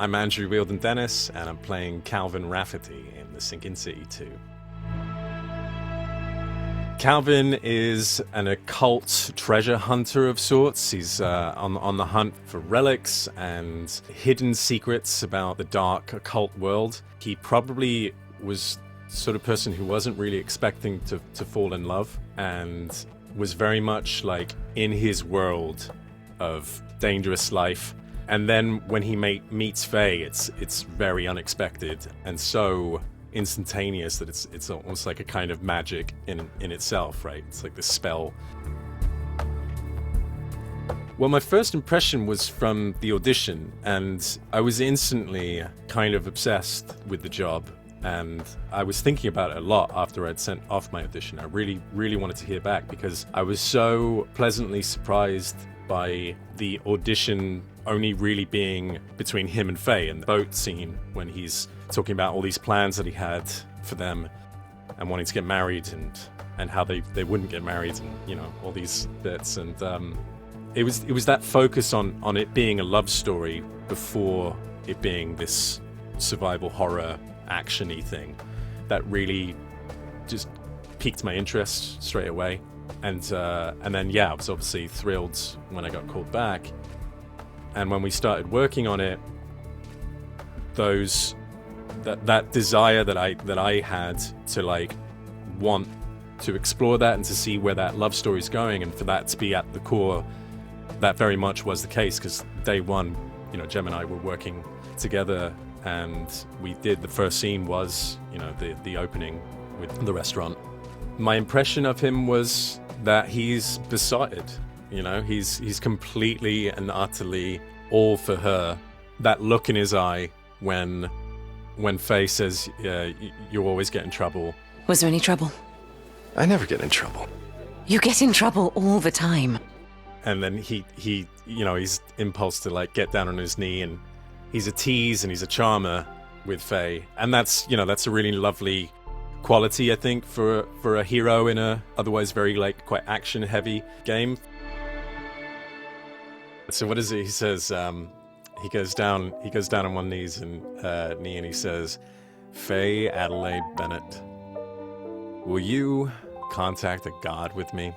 I'm Andrew Wheildon-Dennis, and I'm playing Calvin Rafferty in The Sinking City 2. Calvin is an occult treasure hunter of sorts. He's on the hunt for relics and hidden secrets about the dark occult world. He probably was the sort of person who wasn't really expecting to fall in love, and was very much like in his world of dangerous life. And then when he meets Faye, it's very unexpected and so instantaneous that it's almost like a kind of magic in itself, right? It's like this spell. Well, my first impression was from the audition, and I was instantly kind of obsessed with the job. And I was thinking about it a lot after I'd sent off my audition. I really, really wanted to hear back because I was so pleasantly surprised by the audition only really being between him and Faye, and the boat scene when he's talking about all these plans that he had for them and wanting to get married and how they wouldn't get married, and you know, all these bits. And it was that focus on it being a love story before it being this survival horror action-y thing that really just piqued my interest straight away. And then I was obviously thrilled when I got called back. And when we started working on it, that desire that I had to like want to explore that and to see where that love story is going, and for that to be at the core, that very much was the case. Because day one, you know, Jem and I were working together, and we did the first scene was, you know, the opening with the restaurant. My impression of him was that he's besotted. You know, he's completely and utterly all for her. That look in his eye when Faye says, you always get in trouble. Was there any trouble? I never get in trouble. You get in trouble all the time. And then he you know, his impulse to like get down on his knee, and he's a tease and he's a charmer with Faye. And that's, you know, that's a really lovely quality, I think, for a hero in a otherwise very like quite action heavy game. So what is it? He says, he goes down on one knee and he says, "Faye Adelaide Bennett, will you contact a god with me?"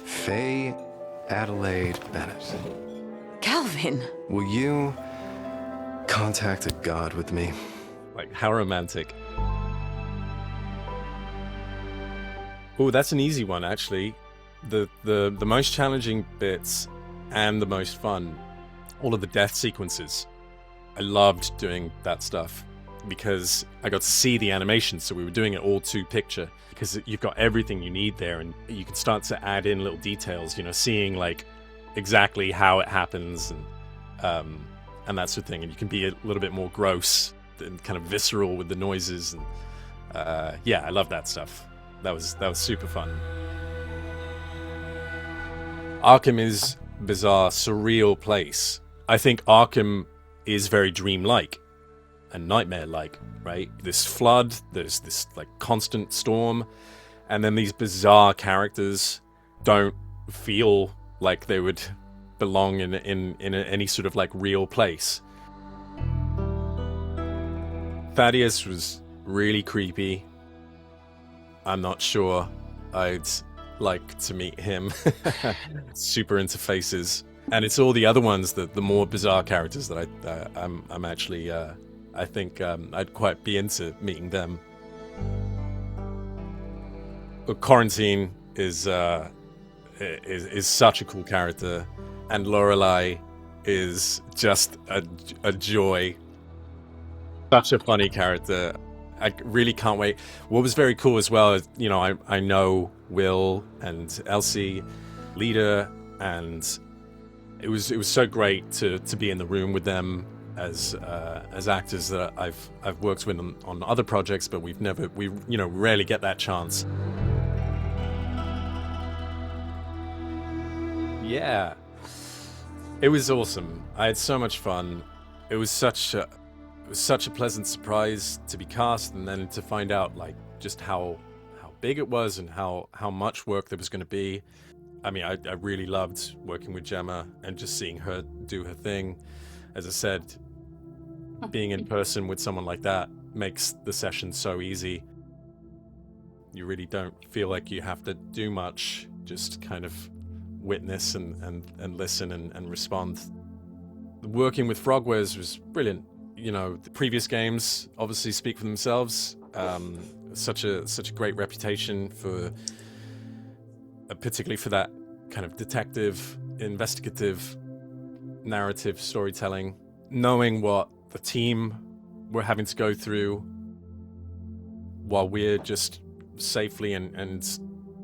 Faye Adelaide Bennett, Calvin! will you contact a god with me? Like, how romantic. Oh, that's an easy one, actually. The most challenging bits and the most fun, all of the death sequences. I loved doing that stuff because I got to see the animation, so we were doing it all to picture, because you've got everything you need there, and you can start to add in little details, you know, seeing like exactly how it happens and that sort of thing, and you can be a little bit more gross and kind of visceral with the noises, and I love that stuff. That was super fun. Arkham is a bizarre, surreal place. I think Arkham is very dreamlike and nightmare-like, right? This flood, there's this like constant storm, and then these bizarre characters don't feel like they would belong in any sort of like real place. Thaddeus was really creepy. I'm not sure I'd like to meet him. Super into faces. And it's all the other ones, the more bizarre characters that I'm actually, I think I'd quite be into meeting them. But Quarantine is such a cool character, and Lorelei is just a joy. Such a funny character. I really can't wait. What was very cool as well is, you know, I know Will and Elsie, Lita, and it was so great to be in the room with them as actors that I've worked with on other projects, but we rarely get that chance. Yeah, it was awesome. I had so much fun. It was such a pleasant surprise to be cast, and then to find out like just how big it was and how much work there was going to be. I mean, I really loved working with Gemma and just seeing her do her thing. As I said, being in person with someone like that makes the session so easy. You really don't feel like you have to do much, just kind of witness and listen and respond. Working with Frogwares was brilliant. You know, the previous games obviously speak for themselves. Such a great reputation for, particularly for that kind of detective, investigative, narrative storytelling. Knowing what the team were having to go through while we're just safely and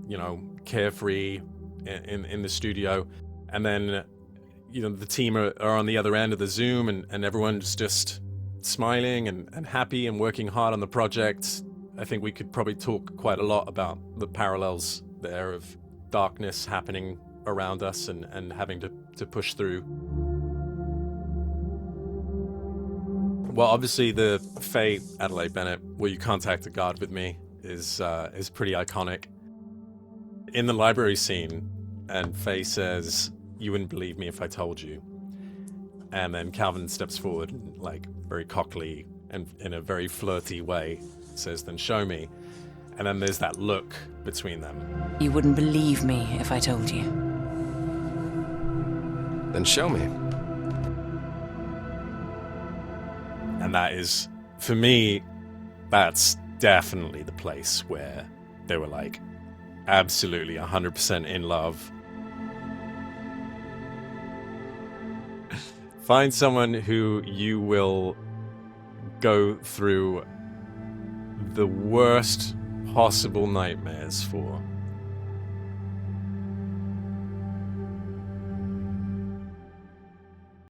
you know, carefree in the studio, and then you know the team are on the other end of the Zoom, and everyone's just smiling and happy and working hard on the project. I think we could probably talk quite a lot about the parallels there of darkness happening around us and having to push through. Well, obviously the Faye Adelaide Bennett, "Will you contact a god with me?" is pretty iconic. In the library scene, and Faye says, "You wouldn't believe me if I told you." And then Calvin steps forward, and, like, very cockily and in a very flirty way, says, "Then show me." And then there's that look between them. You wouldn't believe me if I told you. Then show me. And that is, for me, that's definitely the place where they were like absolutely 100% in love. Find someone who you will go through the worst possible nightmares for,